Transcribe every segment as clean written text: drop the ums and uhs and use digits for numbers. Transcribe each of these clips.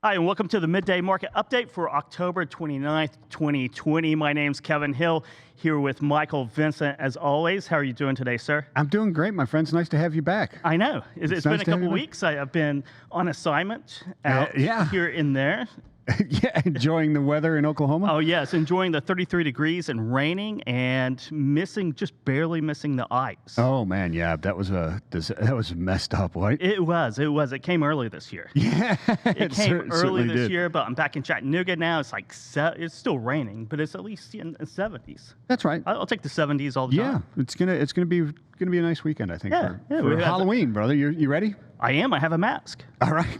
Hi, and welcome to the Midday Market Update for October 29th, 2020. My name's Kevin Hill, here with Michael Vincent, as always. How are you doing today, sir? I'm doing great, my friend. It's nice to have you back. I know. It's been a couple weeks. I've been on assignment out here and there. Yeah, enjoying the weather in Oklahoma? Oh, yes, enjoying the 33 degrees and raining and just barely missing the ice. Oh, man, yeah, that was messed up, right? It was. It came early this year. Yeah, it came early this year, but I'm back in Chattanooga now. It's like it's still raining, but it's at least in the 70s. That's right. I'll take the 70s all the time. Yeah, it's gonna be a nice weekend, I think. Yeah, for Halloween, brother. You ready? I am. I have a mask. All right.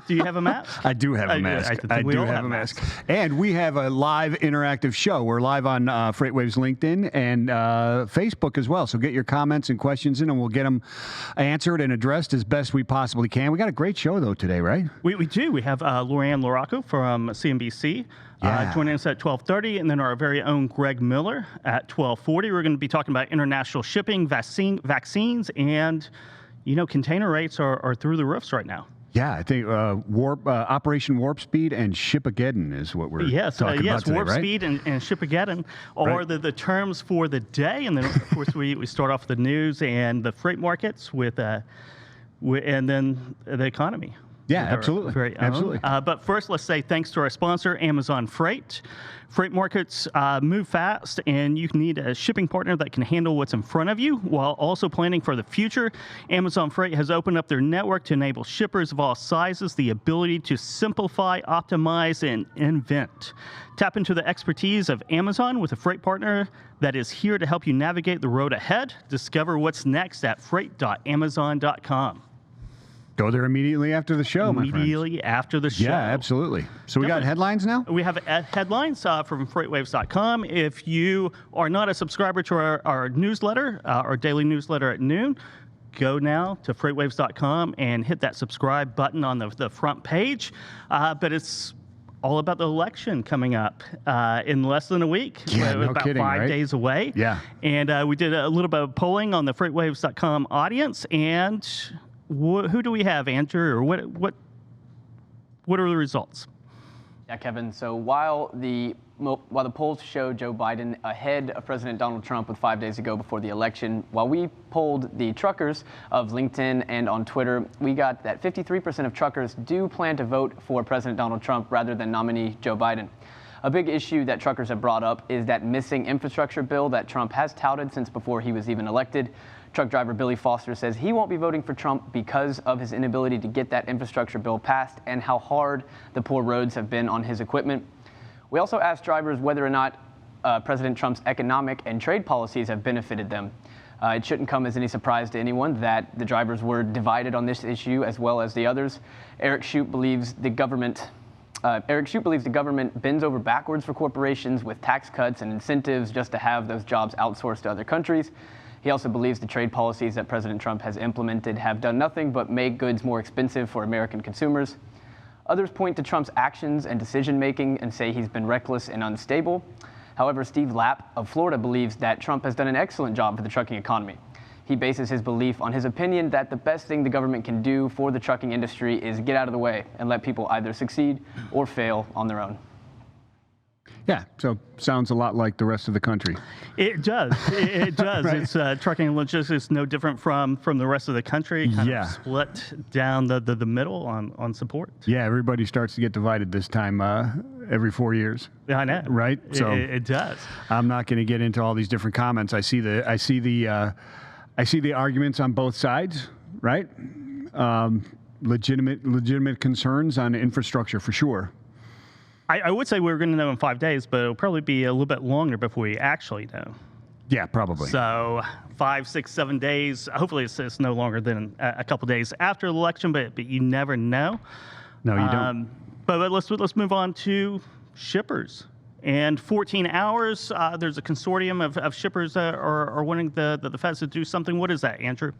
Do you have a mask? I do have a mask. I do have a mask. And we have a live interactive show. We're live on FreightWaves LinkedIn and Facebook as well. So get your comments and questions in, and we'll get them answered and addressed as best we possibly can. We got a great show, though, today, right? We do. We have LaRocco from CNBC. Joining us at 12:30, and then our very own Greg Miller at 12:40. We're going to be talking about international shipping, vaccines, and container rates are through the roofs right now. Yeah, I think Operation Warp Speed and Shipageddon is what we're talking about today, Warp right? Speed and Shipageddon are the terms for the day, and then of course we start off with the news and the freight markets and then the economy. Yeah, absolutely. Absolutely. But first, let's say thanks to our sponsor, Amazon Freight. Freight markets move fast, and you need a shipping partner that can handle what's in front of you while also planning for the future. Amazon Freight has opened up their network to enable shippers of all sizes the ability to simplify, optimize, and invent. Tap into the expertise of Amazon with a freight partner that is here to help you navigate the road ahead. Discover what's next at freight.amazon.com. Go there immediately after the show, my friends. Immediately after the show. Yeah, absolutely. So we got headlines now? We have headlines from FreightWaves.com. If you are not a subscriber to our newsletter, our daily newsletter at noon, go now to FreightWaves.com and hit that subscribe button on the front page. But it's all about the election coming up in less than a week. Yeah, no about kidding, 5 right? days away. Yeah. And we did a little bit of polling on the FreightWaves.com audience, and who do we have, Andrew, or what are the results? Yeah, Kevin. So while the polls show Joe Biden ahead of President Donald Trump with 5 days to go before the election, while we polled the truckers of LinkedIn and on Twitter, we got that 53% of truckers do plan to vote for President Donald Trump rather than nominee Joe Biden. A big issue that truckers have brought up is that missing infrastructure bill that Trump has touted since before he was even elected. Truck driver Billy Foster says he won't be voting for Trump because of his inability to get that infrastructure bill passed and how hard the poor roads have been on his equipment. We also asked drivers whether or not President Trump's economic and trade policies have benefited them. It shouldn't come as any surprise to anyone that the drivers were divided on this issue as well as the others. Eric Shoup believes the government bends over backwards for corporations with tax cuts and incentives just to have those jobs outsourced to other countries. He also believes the trade policies that President Trump has implemented have done nothing but make goods more expensive for American consumers. Others point to Trump's actions and decision-making and say he's been reckless and unstable. However, Steve Lapp of Florida believes that Trump has done an excellent job for the trucking economy. He bases his belief on his opinion that the best thing the government can do for the trucking industry is get out of the way and let people either succeed or fail on their own. Yeah, so sounds a lot like the rest of the country. It does. It does. Right. It's trucking logistics no different from the rest of the country. Kind of split down the middle on support. Yeah, everybody starts to get divided this time every 4 years. Yeah, I know. Right? So it does. I'm not going to get into all these different comments. I see the arguments on both sides. Right? Legitimate concerns on infrastructure for sure. I would say we're going to know in 5 days, but it'll probably be a little bit longer before we actually know. Yeah, probably. So 5, 6, 7 days. Hopefully it's no longer than a couple days after the election, but you never know. No, you don't. But let's move on to shippers. And 14 hours, there's a consortium of shippers that are wanting the feds to do something. What is that, Andrew?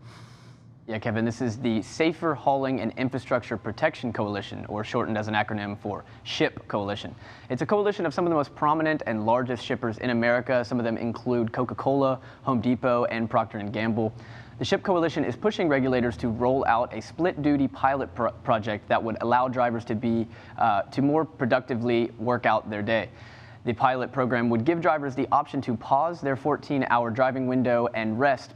Yeah, Kevin, this is the Safer Hauling and Infrastructure Protection Coalition, or shortened as an acronym for SHIP Coalition. It's a coalition of some of the most prominent and largest shippers in America. Some of them include Coca-Cola, Home Depot, and Procter & Gamble. The SHIP Coalition is pushing regulators to roll out a split-duty pilot project that would allow drivers to more productively work out their day. The pilot program would give drivers the option to pause their 14-hour driving window and rest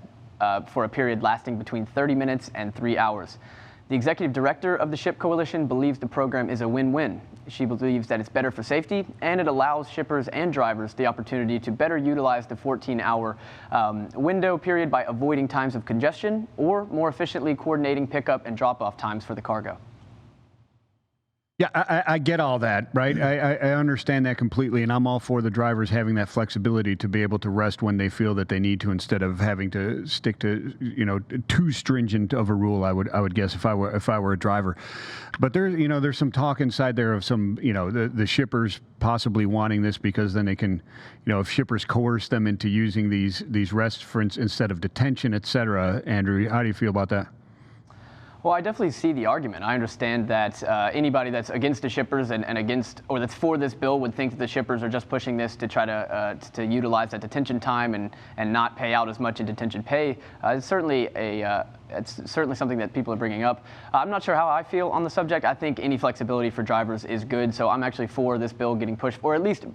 for a period lasting between 30 minutes and 3 hours. The executive director of the SHIP Coalition believes the program is a win-win. She believes that it's better for safety, and it allows shippers and drivers the opportunity to better utilize the 14-hour window period by avoiding times of congestion or more efficiently coordinating pickup and drop-off times for the cargo. Yeah, I get all that, right? I understand that completely, and I'm all for the drivers having that flexibility to be able to rest when they feel that they need to, instead of having to stick to, too stringent of a rule. I would guess if I were a driver. But there's some talk inside there of some, the shippers possibly wanting this because then they can, if shippers coerce them into using these rests for instead of detention, et cetera. Andrew, how do you feel about that? Well, I definitely see the argument. I understand that anybody that's against the shippers and against, or that's for this bill, would think that the shippers are just pushing this to try to utilize that detention time and not pay out as much in detention pay. It's certainly something that people are bringing up. I'm not sure how I feel on the subject. I think any flexibility for drivers is good, so I'm actually for this bill getting pushed, or at least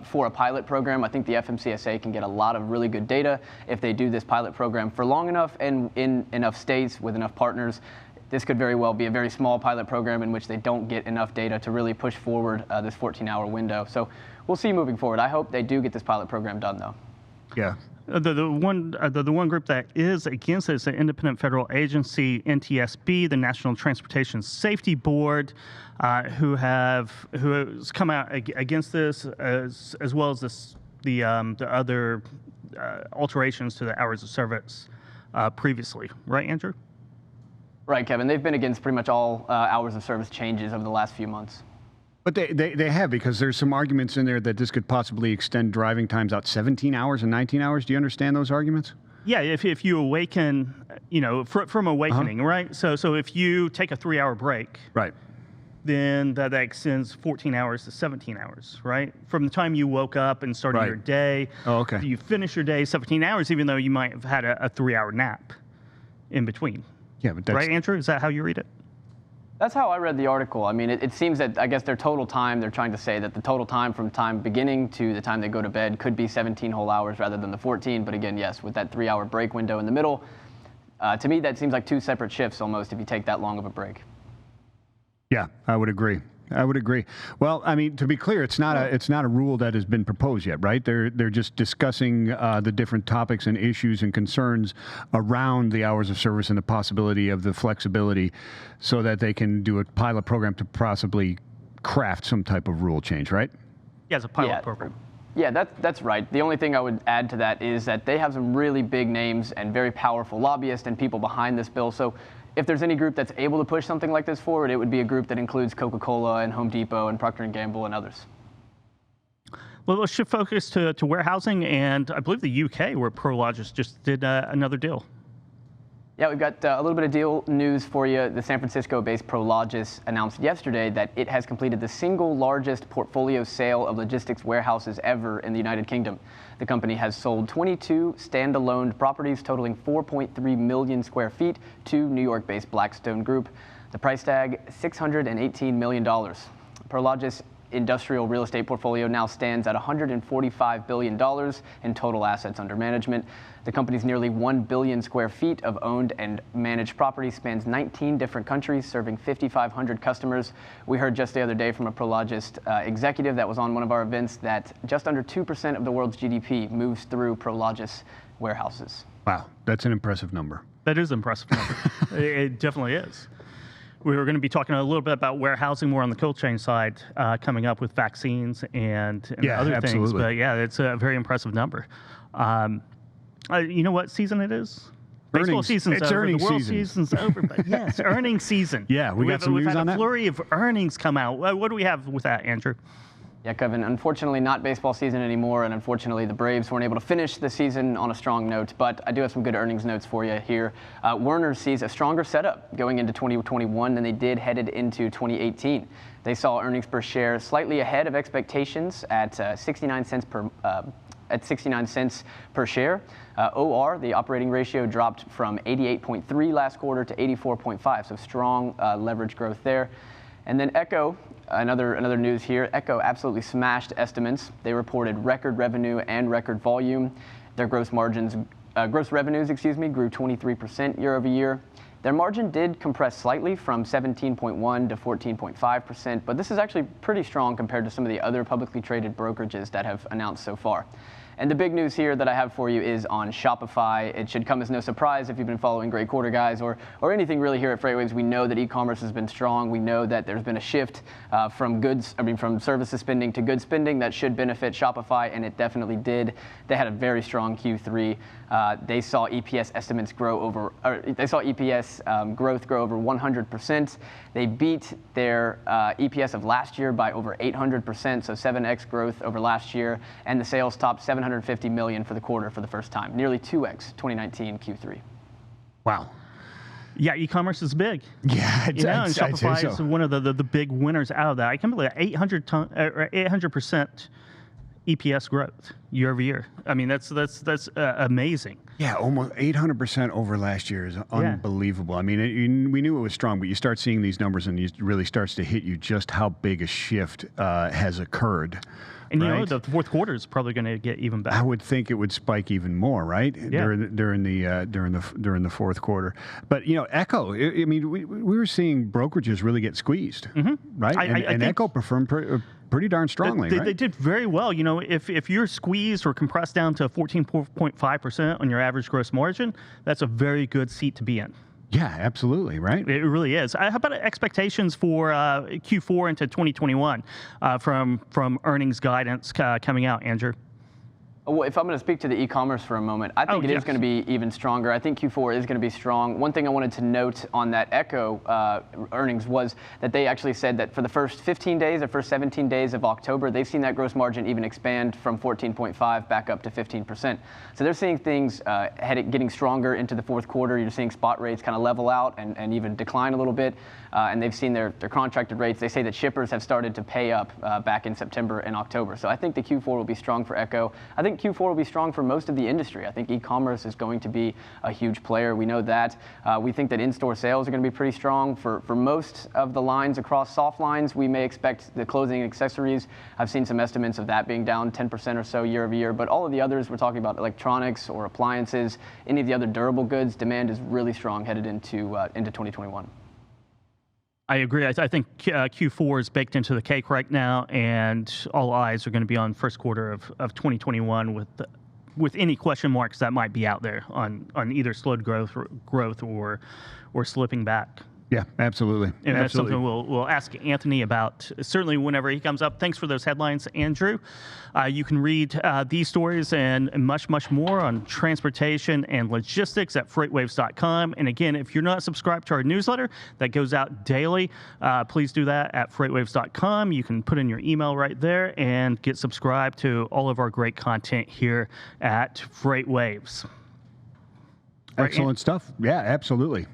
for a pilot program. I think the FMCSA can get a lot of really good data if they do this pilot program for long enough and in enough states with enough partners. This could very well be a very small pilot program in which they don't get enough data to really push forward this 14-hour window. So we'll see moving forward. I hope they do get this pilot program done, though. Yeah. The one group that is against it is the independent federal agency, NTSB, the National Transportation Safety Board, who has come out against this, as well as the other alterations to the hours of service previously. Right, Andrew? Right, Kevin. They've been against pretty much all hours of service changes over the last few months. But they have, because there's some arguments in there that this could possibly extend driving times out 17 hours and 19 hours. Do you understand those arguments? Yeah, if you awaken, from awakening, right? So if you take a 3-hour break, right, then that extends 14 hours to 17 hours, right? From the time you woke up and started your day, you finish your day 17 hours, even though you might have had a 3-hour nap in between. Yeah, but that's, right, Andrew? Is that how you read it? That's how I read the article. I mean, it seems that, I guess, their total time, they're trying to say that the total time from time beginning to the time they go to bed could be 17 whole hours rather than the 14. But again, yes, with that 3-hour break window in the middle, to me, that seems like 2 separate shifts almost if you take that long of a break. Yeah, I would agree. Well, I mean, to be clear, it's not a rule that has been proposed yet, right? They're just discussing the different topics and issues and concerns around the hours of service and the possibility of the flexibility, so that they can do a pilot program to possibly craft some type of rule change, right? Yeah, it's a pilot program. Yeah, that's right. The only thing I would add to that is that they have some really big names and very powerful lobbyists and people behind this bill. So if there's any group that's able to push something like this forward, it would be a group that includes Coca-Cola and Home Depot and Procter & Gamble and others. Well, let's shift focus to warehousing, and I believe the UK, where Prologis just did another deal. Yeah, we've got a little bit of deal news for you. The San Francisco-based Prologis announced yesterday that it has completed the single largest portfolio sale of logistics warehouses ever in the United Kingdom. The company has sold 22 standalone properties totaling 4.3 million square feet to New York-based Blackstone Group. The price tag, $618 million. Prologis industrial real estate portfolio now stands at $145 billion in total assets under management. The company's nearly 1 billion square feet of owned and managed property spans 19 different countries, serving 5,500 customers. We heard just the other day from a Prologis executive that was on one of our events that just under 2% of the world's GDP moves through Prologis warehouses. Wow, that's an impressive number. That is an impressive number. It definitely is. We were going to be talking a little bit about warehousing more on the cold chain side coming up with vaccines and other things. But yeah, it's a very impressive number. You know what season it is? Baseball season's over. Earnings the world season. Season's over. But yes, earnings season. Yeah, we got some news on that. We've had a flurry of earnings come out. What do we have with that, Andrew? Yeah, Kevin, unfortunately not baseball season anymore, and unfortunately the Braves weren't able to finish the season on a strong note, but I do have some good earnings notes for you here. Werner sees a stronger setup going into 2021 than they did headed into 2018. They saw earnings per share slightly ahead of expectations at 69 cents per share. OR, the operating ratio, dropped from 88.3 last quarter to 84.5, so strong leverage growth there. And then Echo, another news here, Echo absolutely smashed estimates. They reported record revenue and record volume. Their gross revenues, grew 23% year over year. Their margin did compress slightly from 17.1 to 14.5%, but this is actually pretty strong compared to some of the other publicly traded brokerages that have announced so far. And the big news here that I have for you is on Shopify. It should come as no surprise if you've been following Great Quarter Guys or anything really here at FreightWaves. We know that e-commerce has been strong. We know that there's been a shift from services spending to goods spending that should benefit Shopify, and it definitely did. They had a very strong Q3. They saw EPS estimates grow over, growth grow over 100%. They beat their EPS of last year by over 800%, so 7x growth over last year, and the sales topped $750 million for the quarter for the first time, nearly 2x 2019 Q3. Wow. Yeah, e-commerce is big. Yeah, and Shopify so. is one of the big winners out of that. I can't believe 800% EPS growth year over year. I mean, that's amazing. Yeah, almost 800% over last year is unbelievable. I mean, we knew it was strong, but you start seeing these numbers and it really starts to hit you just how big a shift has occurred. And right? you know, the fourth quarter is probably going to get even better. I would think it would spike even more, right? Yeah. During the fourth quarter. But you know, Echo. I mean, we were seeing brokerages really get squeezed, right? I think Echo performed pretty darn strongly, right? They did very well. You know, if you're squeezed or compressed down to 14.5% on your average gross margin, that's a very good seat to be in. Yeah, absolutely, right? It really is. How about expectations for Q4 into 2021 from earnings guidance coming out, Andrew? Well, if I'm going to speak to the e-commerce for a moment, I think it is going to be even stronger. I think Q4 is going to be strong. One thing I wanted to note on that Echo earnings was that they actually said that for the first 15 days or first 17 days of October, they've seen that gross margin even expand from 14.5 back up to 15%. So they're seeing things getting stronger into the fourth quarter. You're seeing spot rates kind of level out and even decline a little bit. And they've seen their contracted rates. They say that shippers have started to pay up back in September and October. So I think the Q4 will be strong for Echo. I think Q4 will be strong for most of the industry. I think e-commerce is going to be a huge player. We know that. We think that in-store sales are going to be pretty strong. For most of the lines across soft lines, we may expect the clothing and accessories. I've seen some estimates of that being down 10% or so year over year. But all of the others, we're talking about electronics or appliances, any of the other durable goods, demand is really strong headed into 2021. I agree. I think Q4 is baked into the cake right now, and all eyes are going to be on first quarter of 2021 with any question marks that might be out there on either slowed growth or slipping back. Yeah, absolutely. And that's absolutely. something we'll ask Anthony about, certainly whenever he comes up. Thanks for those headlines, Andrew. You can read these stories and much, much more on transportation and logistics at FreightWaves.com. And again, if you're not subscribed to our newsletter that goes out daily, please do that at FreightWaves.com. You can put in your email right there and get subscribed to all of our great content here at FreightWaves. Excellent stuff. Yeah, absolutely.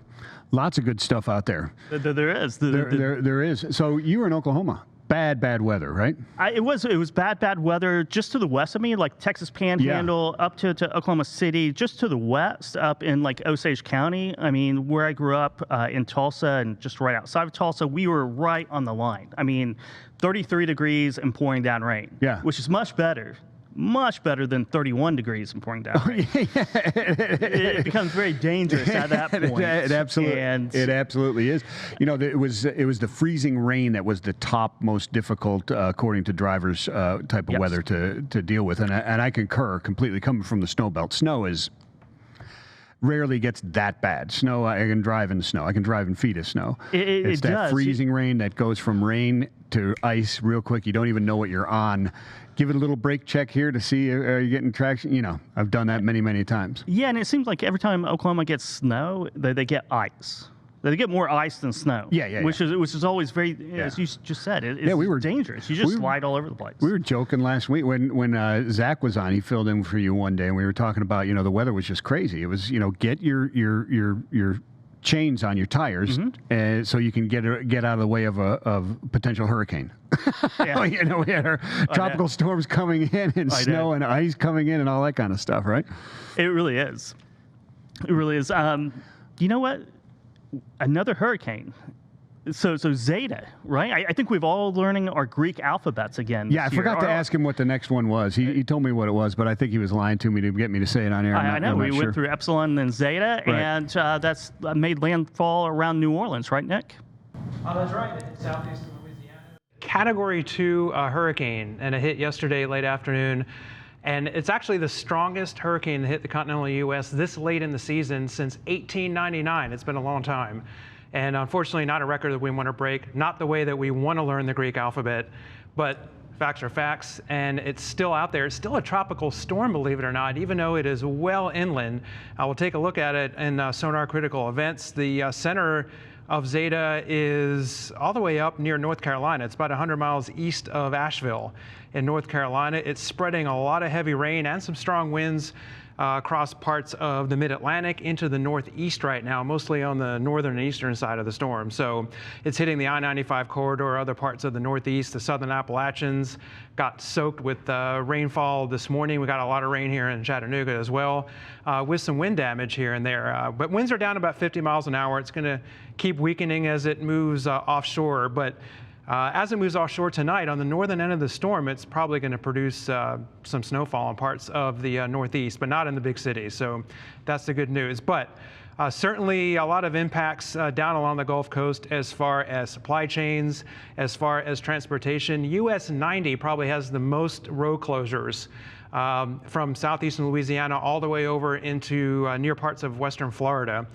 Lots of good stuff out there. There is. There is. So you were in Oklahoma. Bad weather, right? It was bad weather just to the west of me, like Texas Panhandle, up to Oklahoma City, just to the west, up in like Osage County. I mean, where I grew up in Tulsa and just right outside of Tulsa, we were right on the line. I mean, 33 degrees and pouring down rain, which is much better than 31 degrees and pouring down rain. It becomes very dangerous at that point. It absolutely is. You know, it was the freezing rain that was the top most difficult, according to drivers, type of weather to deal with. And I concur completely. Coming from the snow belt, snow is rarely gets that bad. Snow, I can drive in the snow. I can drive in feet of snow. It's that freezing rain that goes from rain to ice real quick. You don't even know what you're on. Give it a little brake check here to see are you getting traction. You know, I've done that many times. Yeah, and it seems like every time Oklahoma gets snow, they get ice. They get more ice than snow. Yeah. Which is always very, as you just said, it's we were dangerous. You just slide all over the place. We were joking last week when Zach was on. He filled in for you one day, and we were talking about the weather was just crazy. It was get your chains on your tires, so you can get out of the way of a potential hurricane. Yeah. We had our tropical storms coming in and snow and ice coming in and all that kind of stuff, right? It really is. It really is. You know what? Another hurricane. So Zeta, right? I think we've all learning our Greek alphabets again. Yeah, I forgot to ask him what the next one was. He told me what it was, but I think he was lying to me to get me to say it on air. I know. We went through Epsilon and Zeta, right. and that's made landfall around New Orleans, right, Nick? That's right. In southeastern Louisiana. Category 2 hurricane, and it hit yesterday late afternoon. And it's actually the strongest hurricane that hit the continental U.S. this late in the season since 1899. It's been a long time. And unfortunately, not a record that we want to break, not the way that we want to learn the Greek alphabet, but facts are facts, and it's still out there. It's still a tropical storm, believe it or not, even though it is well inland. We'll take a look at it in Sonar Critical Events. The center of Zeta is all the way up near North Carolina. It's about 100 miles east of Asheville in North Carolina. It's spreading a lot of heavy rain and some strong winds across parts of the mid-Atlantic into the northeast right now, mostly on the northern and eastern side of the storm. So it's hitting the I-95 corridor, other parts of the northeast. The southern Appalachians got soaked with rainfall this morning. We got a lot of rain here in Chattanooga as well, with some wind damage here and there. But winds are down about 50 miles an hour. It's going to keep weakening as it moves offshore. But as it moves offshore tonight, on the northern end of the storm, it's probably going to produce some snowfall in parts of the northeast, but not in the big cities. So that's the good news. But certainly a lot of impacts down along the Gulf Coast as far as supply chains, as far as transportation. US 90 probably has the most road closures from southeastern Louisiana all the way over into near parts of western Florida.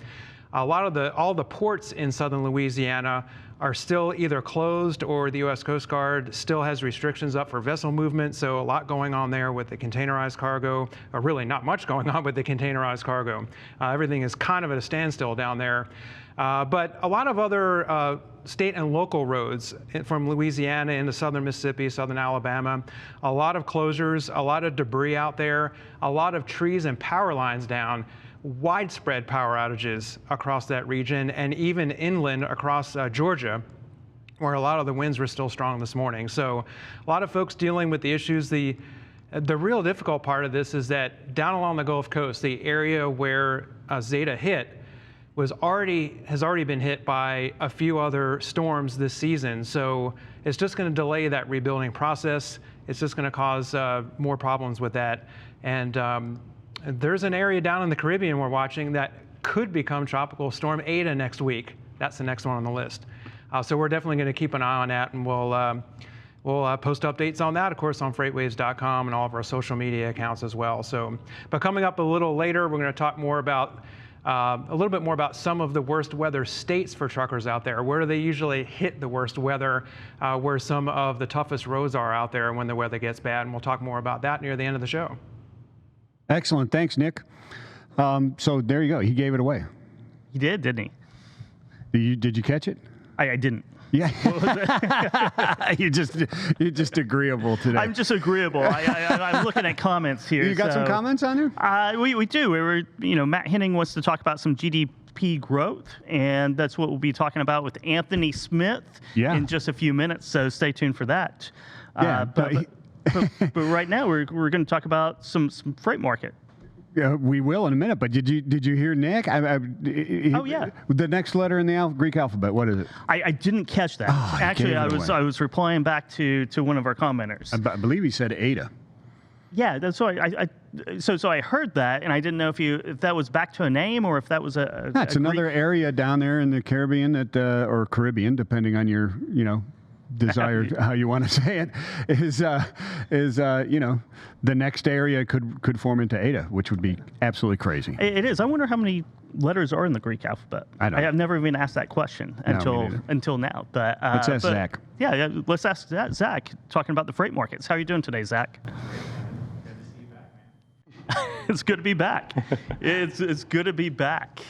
All the ports in southern Louisiana are still either closed, or the U.S. Coast Guard still has restrictions up for vessel movement. So a lot going on there with the containerized cargo, or really not much going on with the containerized cargo. Everything is kind of at a standstill down there. But a lot of other state and local roads from Louisiana into southern Mississippi, southern Alabama, a lot of closures, a lot of debris out there, a lot of trees and power lines down. Widespread power outages across that region, and even inland across Georgia, where a lot of the winds were still strong this morning. So a lot of folks dealing with the issues. The real difficult part of this is that down along the Gulf Coast, the area where Zeta hit has already been hit by a few other storms this season. So it's just going to delay that rebuilding process. It's just going to cause more problems with that. And there's an area down in the Caribbean we're watching that could become Tropical Storm Eta next week. That's the next one on the list. So we're definitely going to keep an eye on that, and we'll post updates on that, of course, on FreightWaves.com and all of our social media accounts as well. So, but coming up a little later, we're going to talk more about a little bit more about some of the worst weather states for truckers out there. Where do they usually hit the worst weather? Where some of the toughest roads are out there when the weather gets bad, and we'll talk more about that near the end of the show. Excellent. Thanks, Nick. So there you go. He gave it away. He did, didn't he? Did you catch it? I didn't. Yeah. You're just agreeable today. I'm just agreeable. I'm looking at comments here. You got some comments on there? We do. We were, Matt Henning wants to talk about some GDP growth, and that's what we'll be talking about with Anthony Smith in just a few minutes. So stay tuned for that. Yeah. But right now we're going to talk about some freight market. Yeah, we will in a minute. But did you hear Nick? Oh yeah. The next letter in the Greek alphabet. What is it? I didn't catch that. Actually, I was replying back to one of our commenters. I believe he said Ada. Yeah, that's why so I heard that, and I didn't know if that was back to a name or if that was That's another Greek area down there in the Caribbean or Caribbean, depending on your desired how you want to say it, is the next area could form into Ada, which would be absolutely crazy. It is. I wonder how many letters are in the Greek alphabet. I don't. I've never even asked that question until now. But let's ask Zach. Yeah, let's ask Zach. Talking about the freight markets. How are you doing today, Zach? Good to see you back, man. It's good to be back. It's good to be back.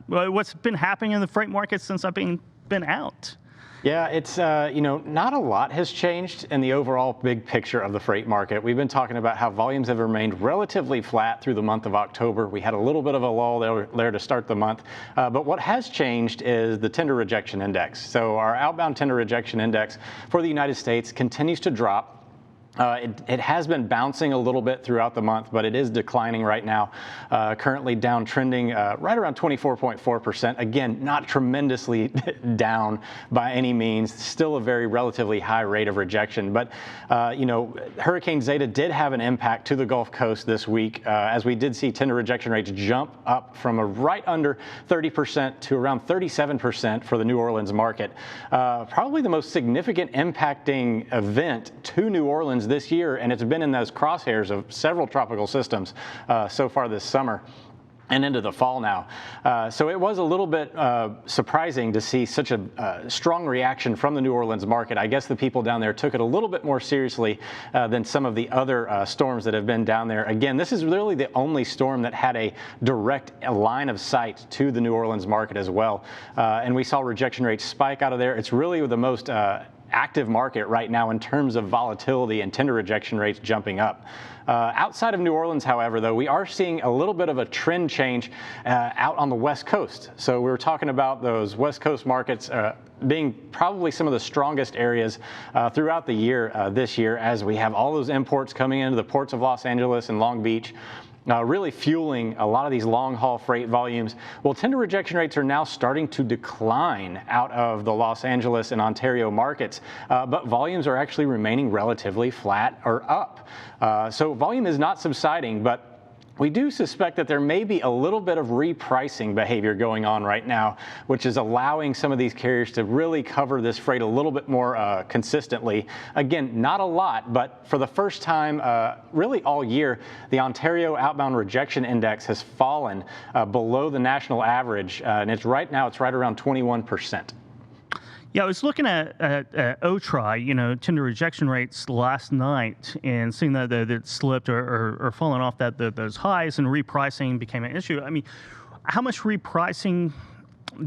What's been happening in the freight market since I've been out? Yeah, it's, not a lot has changed in the overall big picture of the freight market. We've been talking about how volumes have remained relatively flat through the month of October. We had a little bit of a lull there to start the month. But what has changed is the tender rejection index. So our outbound tender rejection index for the United States continues to drop. It has been bouncing a little bit throughout the month, but it is declining right now, currently down trending right around 24.4%. Again, not tremendously down by any means, still a very relatively high rate of rejection. But, Hurricane Zeta did have an impact to the Gulf Coast this week, as we did see tender rejection rates jump up from a right under 30% to around 37% for the New Orleans market. Probably the most significant impacting event to New Orleans this year, and it's been in those crosshairs of several tropical systems so far this summer and into the fall now. So it was a little bit surprising to see such a strong reaction from the New Orleans market. I guess the people down there took it a little bit more seriously than some of the other storms that have been down there. Again, this is really the only storm that had a direct line of sight to the New Orleans market as well. And we saw rejection rates spike out of there. It's really the most active market right now in terms of volatility and tender rejection rates jumping up. Outside of New Orleans, however, though, we are seeing a little bit of a trend change out on the West Coast. So we were talking about those West Coast markets being probably some of the strongest areas throughout the year this year, as we have all those imports coming into the ports of Los Angeles and Long Beach. Really fueling a lot of these long-haul freight volumes. Well, tender rejection rates are now starting to decline out of the Los Angeles and Ontario markets, but volumes are actually remaining relatively flat or up. So volume is not subsiding, but we do suspect that there may be a little bit of repricing behavior going on right now, which is allowing some of these carriers to really cover this freight a little bit more consistently. Again, not a lot, but for the first time really all year, the Ontario outbound rejection index has fallen below the national average, and it's right around 21%. Yeah, I was looking at OTRI, tender rejection rates last night, and seeing that it slipped or fallen off those highs, and repricing became an issue. I mean, how much repricing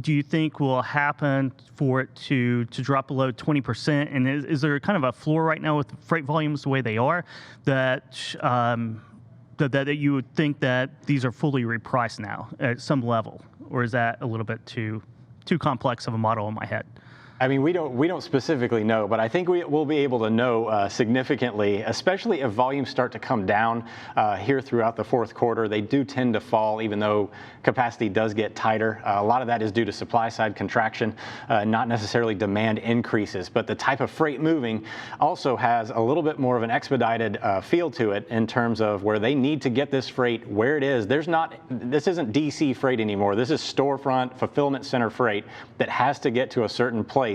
do you think will happen for it to drop below 20%? And is there kind of a floor right now with freight volumes the way they are that that you would think that these are fully repriced now at some level, or is that a little bit too complex of a model in my head? I mean, we don't specifically know, but I think we'll be able to know significantly, especially if volumes start to come down here throughout the fourth quarter. They do tend to fall, even though capacity does get tighter. A lot of that is due to supply side contraction, not necessarily demand increases. But the type of freight moving also has a little bit more of an expedited feel to it in terms of where they need to get this freight where it is. This isn't DC freight anymore. This is storefront fulfillment center freight that has to get to a certain place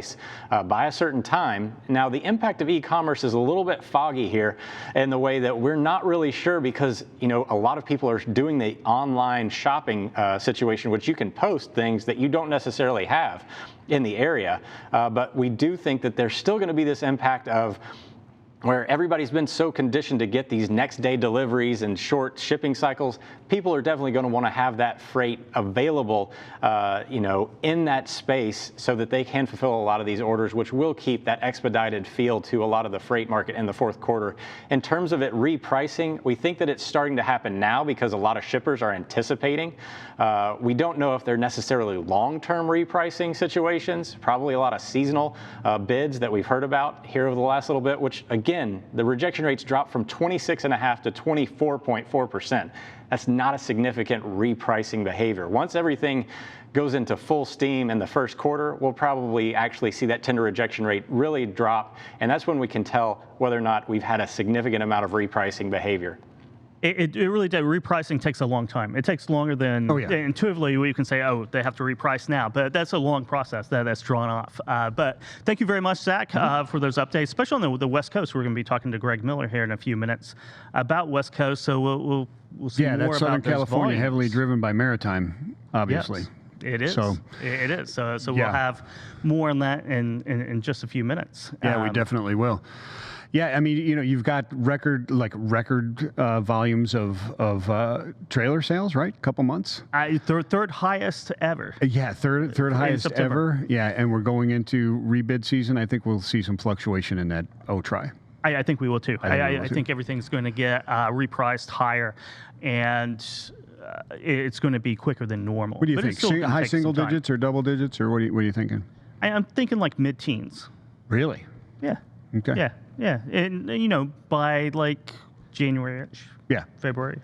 by a certain time. Now, the impact of e-commerce is a little bit foggy here in the way that we're not really sure, because a lot of people are doing the online shopping situation, which you can post things that you don't necessarily have in the area. But we do think that there's still going to be this impact of where everybody's been so conditioned to get these next day deliveries and short shipping cycles. People are definitely going to want to have that freight available, in that space so that they can fulfill a lot of these orders, which will keep that expedited feel to a lot of the freight market in the fourth quarter. In terms of it repricing, we think that it's starting to happen now because a lot of shippers are anticipating. We don't know if they're necessarily long-term repricing situations, probably a lot of seasonal bids that we've heard about here over the last little bit, which again, the rejection rates dropped from 26.5% to 24.4%. That's not a significant repricing behavior. Once everything goes into full steam in the first quarter, we'll probably actually see that tender rejection rate really drop, and that's when we can tell whether or not we've had a significant amount of repricing behavior. It really does. Repricing takes a long time. It takes longer than intuitively we can say, they have to reprice now. But that's a long process that's drawn off. But thank you very much, Zach, for those updates, especially on the West Coast. We're going to be talking to Greg Miller here in a few minutes about West Coast. So we'll see more about those volumes. Yeah, that's Southern California, heavily driven by maritime, obviously. Yes. It is. It is. So we'll have more on that in just a few minutes. Yeah, we definitely will. Yeah, I mean, you've got record volumes of trailer sales, right? A couple months. Third highest ever. Yeah, third highest September. ever. Yeah, and we're going into rebid season. I think we'll see some fluctuation in that OTRI. I think we will too. I think everything's going to get repriced higher, and it's going to be quicker than normal. What do you But it's still think? gonna High take some single time. digits or double digits, or what are you thinking? I'm thinking like mid-teens. Really? Yeah. Okay. Yeah. And by like January-ish. Yeah. February.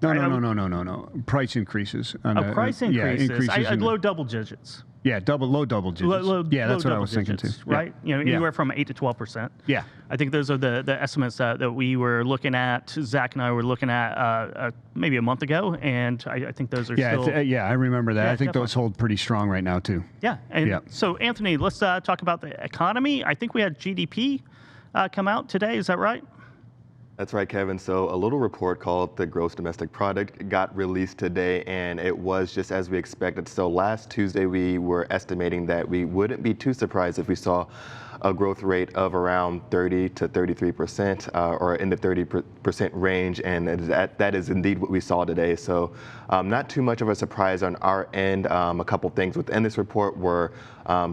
No. Price increases. Price increases. Increases Low double digits. Yeah, low double digits. Yeah, that's what I was thinking too. Right? Yeah. Anywhere from 8 to 12%. Yeah. I think those are the estimates that we were looking at. Zach and I were looking at maybe a month ago, and I think those are still. I remember that. Yeah, I think those definitely. hold pretty strong right now too. Yeah. And so, Anthony, let's talk about the economy. I think we had GDP come out today. Is that right? That's right, Kevin. So a little report called the Gross Domestic Product got released today, and it was just as we expected. So last Tuesday, we were estimating that we wouldn't be too surprised if we saw a growth rate of around 30 to 33%, or in the 30% range, and that is indeed what we saw today. So not too much of a surprise on our end. A couple things within this report were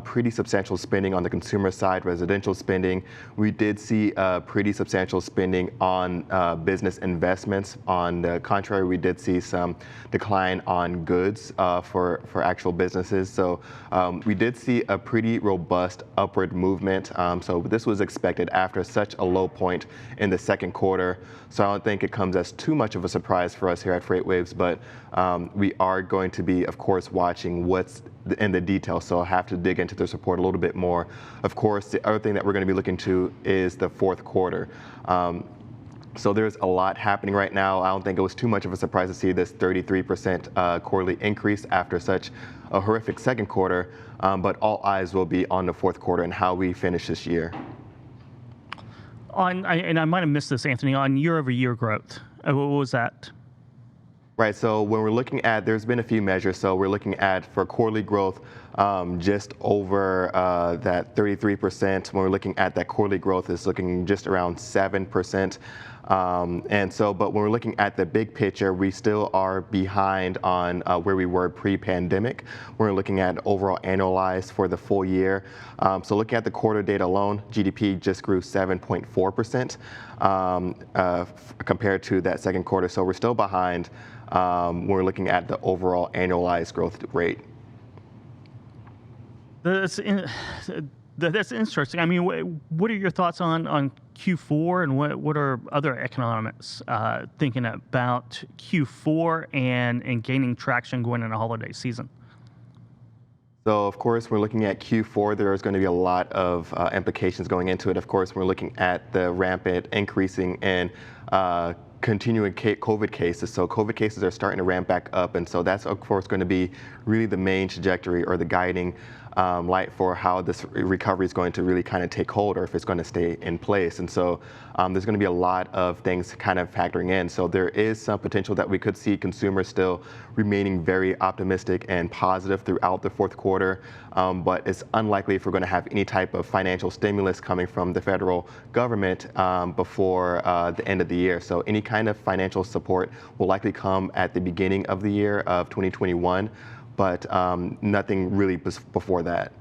pretty substantial spending on the consumer side, residential spending. We did see pretty substantial spending on business investments. On the contrary, we did see some decline on goods for actual businesses. So we did see a pretty robust upward movement. So this was expected after such a low point in the second quarter. So I don't think it comes as too much of a surprise for us here at FreightWaves, but we are going to be, of course, watching what's in the details. So I'll have to dig into this report a little bit more. Of course, the other thing that we're going to be looking to is the fourth quarter. So there's a lot happening right now. I don't think it was too much of a surprise to see this 33% quarterly increase after such a horrific second quarter, but all eyes will be on the fourth quarter and how we finish this year. And I might have missed this, Anthony, on year-over-year growth. What was that? Right, so when we're looking at, there's been a few measures. So we're looking at, for quarterly growth, just over that 33%. When we're looking at that quarterly growth, is looking just around 7%. But when we're looking at the big picture, we still are behind on where we were pre-pandemic. We're looking at overall annualized for the full year. So looking at the quarter data alone, GDP just grew 7.4% compared to that second quarter. So we're still behind when we're looking at the overall annualized growth rate. That's interesting. I mean, what are your thoughts on Q4, and what are other economists thinking about Q4 and gaining traction going into holiday season? So, of course, we're looking at Q4. There's going to be a lot of implications going into it. Of course, we're looking at the rampant increasing in continuing COVID cases. So COVID cases are starting to ramp back up. And so that's, of course, going to be really the main trajectory or the guiding light for how this recovery is going to really kind of take hold, or if it's going to stay in place. And so there's going to be a lot of things kind of factoring in. So there is some potential that we could see consumers still remaining very optimistic and positive throughout the fourth quarter. But it's unlikely if we're going to have any type of financial stimulus coming from the federal government before the end of the year. So any kind of financial support will likely come at the beginning of the year of 2021. But nothing really before that.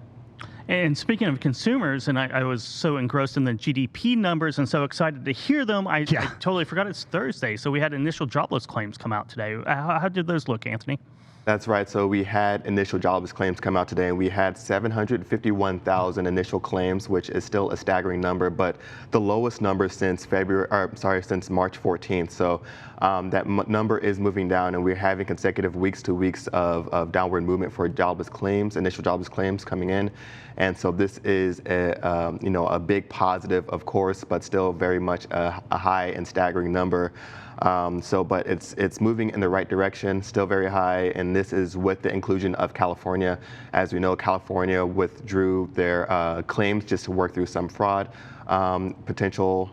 And speaking of consumers, and I was so engrossed in the GDP numbers and so excited to hear them, I totally forgot it's Thursday. So we had initial jobless claims come out today. How did those look, Anthony? That's right. So we had initial jobless claims come out today, and we had 751,000 initial claims, which is still a staggering number, but the lowest number since since March 14th. So that number is moving down, and we're having consecutive weeks to weeks of downward movement for jobless claims, initial jobless claims coming in. And so this is a big positive, of course, but still very much a high and staggering number. But it's moving in the right direction, still very high, and this is with the inclusion of California. As we know, California withdrew their claims just to work through some fraud. potential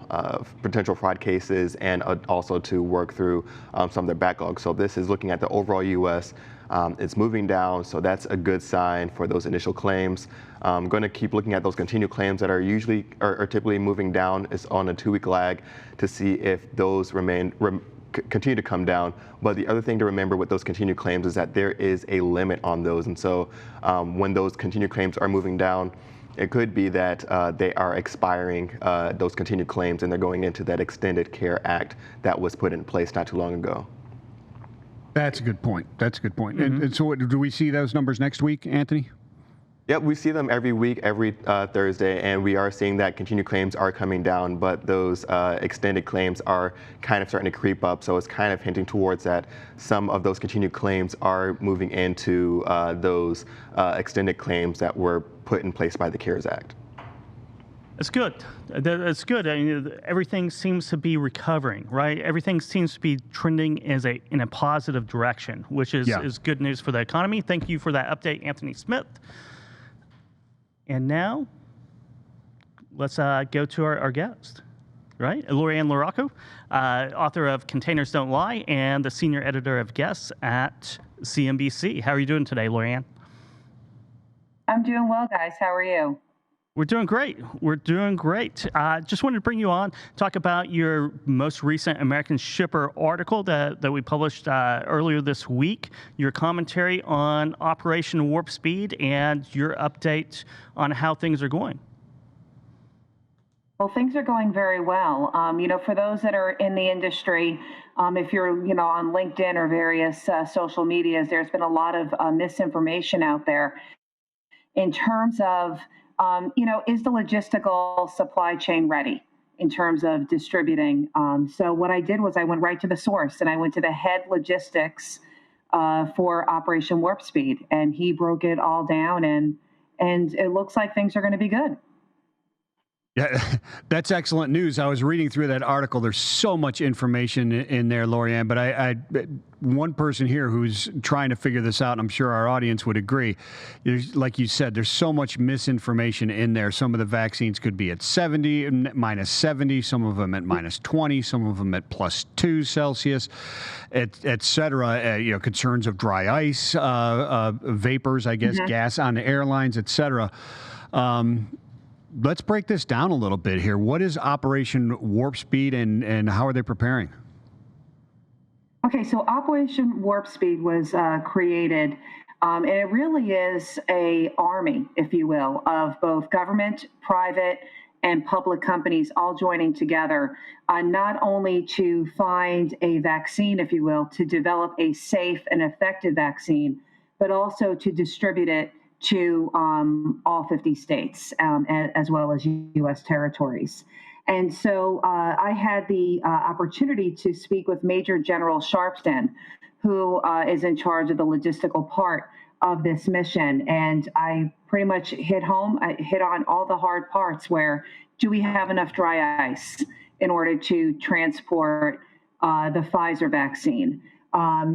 fraud cases and also to work through some of their backlog. So this is looking at the overall U.S. It's moving down, so that's a good sign for those initial claims. I'm going to keep looking at those continued claims that are typically moving down. Is on a 2-week lag to see if those continue to come down. But the other thing to remember with those continued claims is that there is a limit on those. And so when those continued claims are moving down, it could be that they are expiring, those continued claims, and they're going into that Extended Care Act that was put in place not too long ago. That's a good point. And so do we see those numbers next week, Anthony? Yep, we see them every week, every Thursday, and we are seeing that continued claims are coming down, but those extended claims are kind of starting to creep up. So it's kind of hinting towards that some of those continued claims are moving into those extended claims that were put in place by the CARES Act. It's good. It's good. I mean, everything seems to be recovering, right? Everything seems to be trending in a positive direction, which is good news for the economy. Thank you for that update, Anthony Smith. And now, let's go to our guest, right? LaRocco, author of Containers Don't Lie and the senior editor of Guests at CNBC. How are you doing today, Lorianne? I'm doing well, guys. How are you? We're doing great. Just wanted to bring you on, talk about your most recent American Shipper article that we published earlier this week, your commentary on Operation Warp Speed, and your update on how things are going. Well, things are going very well. For those that are in the industry, if you're, on LinkedIn or various social medias, there's been a lot of misinformation out there in terms of is the logistical supply chain ready in terms of distributing? So what I did was I went right to the source, and I went to the head logistics for Operation Warp Speed, and he broke it all down, and it looks like things are going to be good. Yeah, that's excellent news. I was reading through that article. There's so much information in there, Lorianne, but I one person here who's trying to figure this out, and I'm sure our audience would agree. Like you said, there's so much misinformation in there. Some of the vaccines could be at 70, minus 70, some of them at minus 20, some of them at plus 2 Celsius, et cetera. Concerns of dry ice, vapors, I guess, gas on the airlines, et cetera. Let's break this down a little bit here. What is Operation Warp Speed, and how are they preparing? Okay, so Operation Warp Speed was created, and it really is an army, if you will, of both government, private, and public companies all joining together, not only to find a vaccine, if you will, to develop a safe and effective vaccine, but also to distribute it to all 50 states, as well as U.S. territories. And so I had the opportunity to speak with Major General Sharpston, who is in charge of the logistical part of this mission. And I pretty much hit on all the hard parts where, do we have enough dry ice in order to transport the Pfizer vaccine?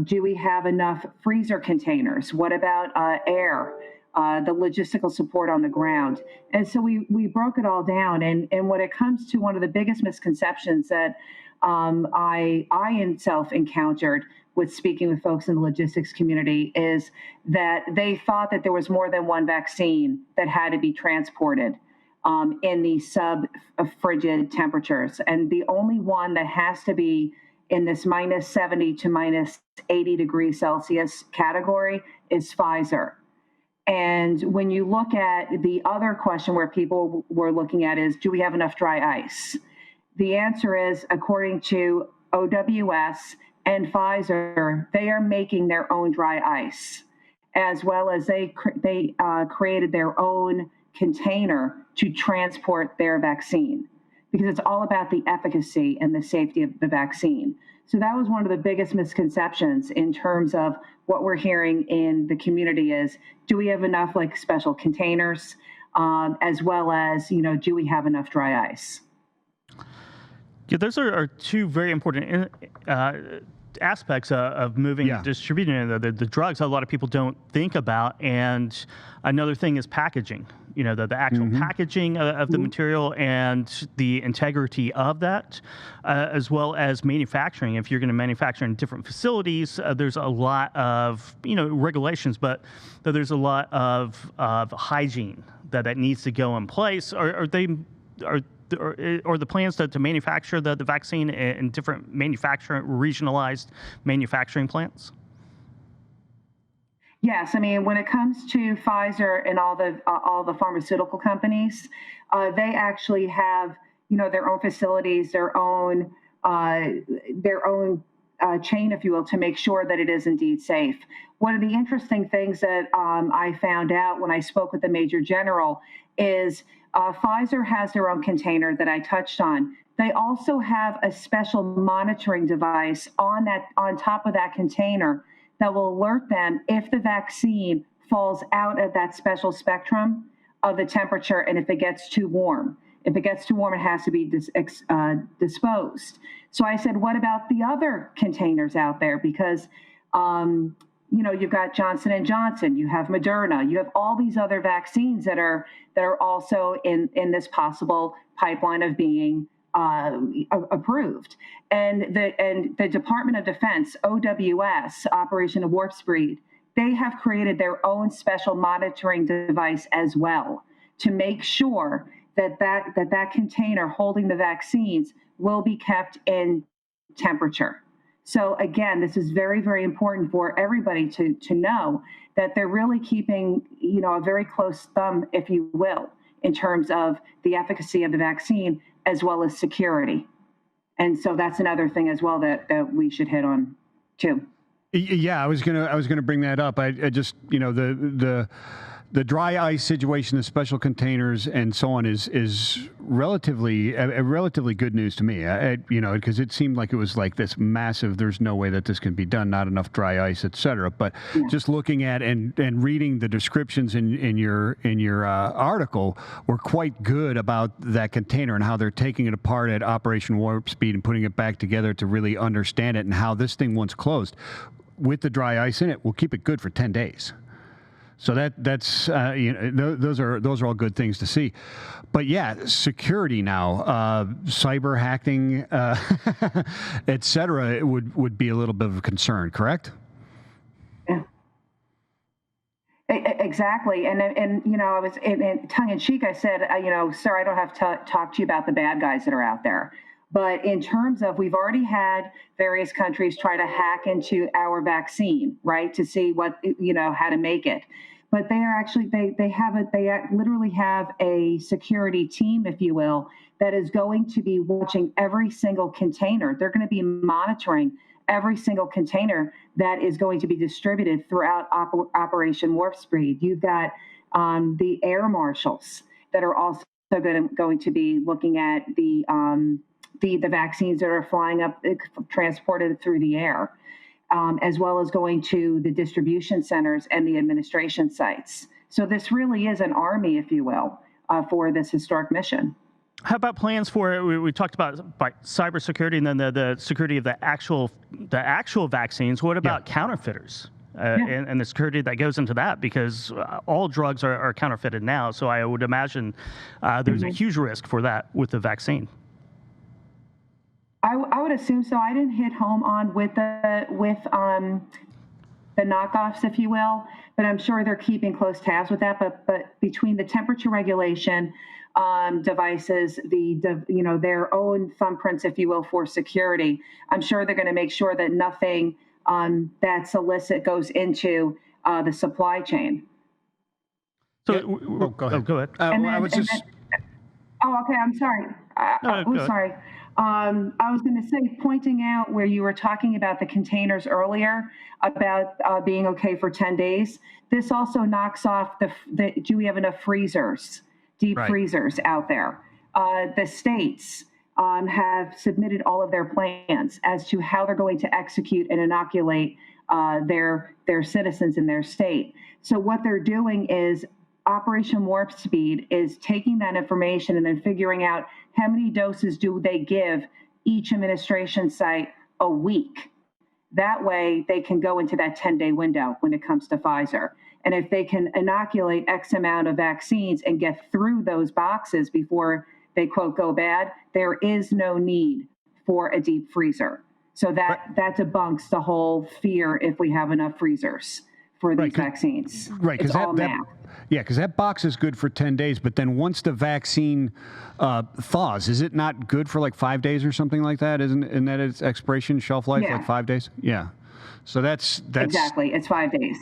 Do we have enough freezer containers? What about air? The logistical support on the ground. And so we broke it all down. And when it comes to one of the biggest misconceptions that I myself encountered with speaking with folks in the logistics community is that they thought that there was more than one vaccine that had to be transported in the sub-frigid temperatures. And the only one that has to be in this minus 70 to minus 80 degrees Celsius category is Pfizer. And when you look at the other question where people were looking at is, do we have enough dry ice? The answer is, according to OWS and Pfizer, they are making their own dry ice, as well as they created their own container to transport their vaccine, because it's all about the efficacy and the safety of the vaccine. So that was one of the biggest misconceptions in terms of what we're hearing in the community is, do we have enough special containers, as well as, do we have enough dry ice? Yeah, those are two very important aspects of moving and distributing the drugs a lot of people don't think about. And another thing is packaging, the actual packaging of the material and the integrity of that, as well as manufacturing. If you're going to manufacture in different facilities, there's a lot of, regulations, but there's a lot of hygiene that needs to go in place. Are the plans to manufacture the vaccine in different regionalized manufacturing plants? Yes, I mean, when it comes to Pfizer and all the pharmaceutical companies, they actually have their own facilities, their own chain, if you will, to make sure that it is indeed safe. One of the interesting things that I found out when I spoke with the Major General is Pfizer has their own container that I touched on. They also have a special monitoring device on top of that container that will alert them if the vaccine falls out of that special spectrum of the temperature and if it gets too warm. If it gets too warm, it has to be disposed. So I said, what about the other containers out there? Because, you've got Johnson & Johnson, you have Moderna, you have all these other vaccines that are also in this possible pipeline of being approved. And the Department of Defense, OWS, Operation Warp Speed, they have created their own special monitoring device as well to make sure that container holding the vaccines will be kept in temperature. So again, this is very, very important for everybody to know that they're really keeping, a very close thumb, if you will, in terms of the efficacy of the vaccine as well as security. And so that's another thing as well that we should hit on too. Yeah, I was gonna bring that up. I just the dry ice situation, the special containers, and so on is relatively good news to me. Because it seemed like it was like this massive. There's no way that this can be done. Not enough dry ice, et cetera. But just looking at and reading the descriptions in your article were quite good about that container and how they're taking it apart at Operation Warp Speed and putting it back together to really understand it, and how this thing, once closed with the dry ice in it, will keep it good for 10 days. So that's those are all good things to see, but security now, cyber hacking, et cetera, it would be a little bit of a concern, correct? Yeah. Exactly, and I was in tongue in cheek. I said, sir, I don't have to talk to you about the bad guys that are out there. But in terms of, we've already had various countries try to hack into our vaccine, right, to see what, how to make it. But they are actually, they literally have a security team, if you will, that is going to be watching every single container. They're going to be monitoring every single container that is going to be distributed throughout Operation Warp Speed. You've got the air marshals that are also going to be looking at the vaccines that are flying up, transported through the air, as well as going to the distribution centers and the administration sites. So this really is an army, if you will, for this historic mission. How about plans for, we talked about cybersecurity and then the security of the actual vaccines. What about counterfeiters and the security that goes into that? Because all drugs are counterfeited now. So I would imagine there's a huge risk for that with the vaccine. I would assume so. I didn't hit home on with the knockoffs, if you will, but I'm sure they're keeping close tabs with that. But between the temperature regulation devices, their own thumbprints, if you will, for security, I'm sure they're going to make sure that nothing that's illicit goes into the supply chain. So, go ahead. Go ahead. Okay. I'm sorry. Sorry. I was going to say, pointing out where you were talking about the containers earlier, about being okay for 10 days. This also knocks off do we have enough freezers, deep freezers out there? The states have submitted all of their plans as to how they're going to execute and inoculate their citizens in their state. So what they're doing is Operation Warp Speed is taking that information and then figuring out how many doses do they give each administration site a week. That way they can go into that 10-day window when it comes to Pfizer. And if they can inoculate X amount of vaccines and get through those boxes before they, quote, go bad, there is no need for a deep freezer. So that debunks the whole fear if we have enough freezers for these vaccines. Right, because that box is good for 10 days, but then once the vaccine thaws, is it not good for like 5 days or something like that? Isn't that its expiration shelf life, like 5 days? Yeah. So that's exactly. It's 5 days.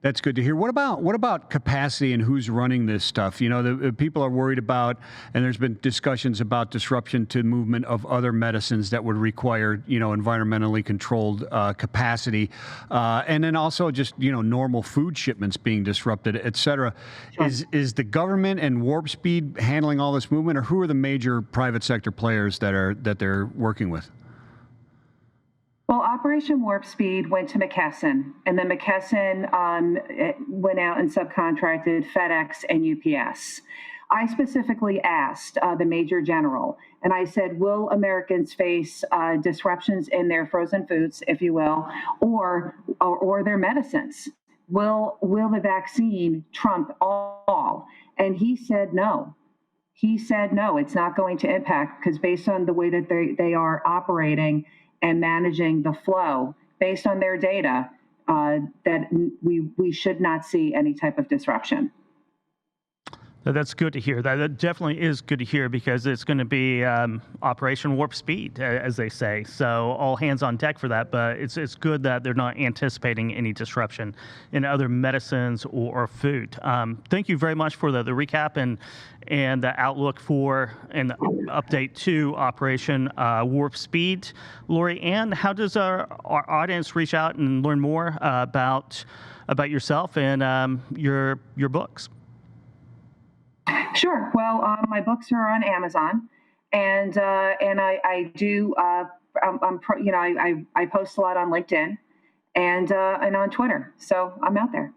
That's good to hear. What about capacity and who's running this stuff? You know, the people are worried about, and there's been discussions about disruption to movement of other medicines that would require, you know, environmentally controlled capacity, and then also just, you know, normal food shipments being disrupted, et cetera. Sure. Is the government and Warp Speed handling all this movement, or who are the major private sector players that they're working with? Well, Operation Warp Speed went to McKesson, and then McKesson went out and subcontracted FedEx and UPS. I specifically asked the Major General, and I said, will Americans face disruptions in their frozen foods, if you will, or their medicines? Will the vaccine trump all? And he said no. He said no, it's not going to impact, because based on the way that they are operating and managing the flow, based on their data, that we should not see any type of disruption. That's good to hear. That definitely is good to hear, because it's going to be Operation Warp Speed, as they say. So all hands on deck for that. But it's good that they're not anticipating any disruption in other medicines or food. Thank you very much for the recap and the outlook for and the update to Operation Warp Speed. Lori Ann, how does our audience reach out and learn more about yourself and your books? Sure. Well, my books are on Amazon, and I do I post a lot on LinkedIn and on Twitter, so I'm out there.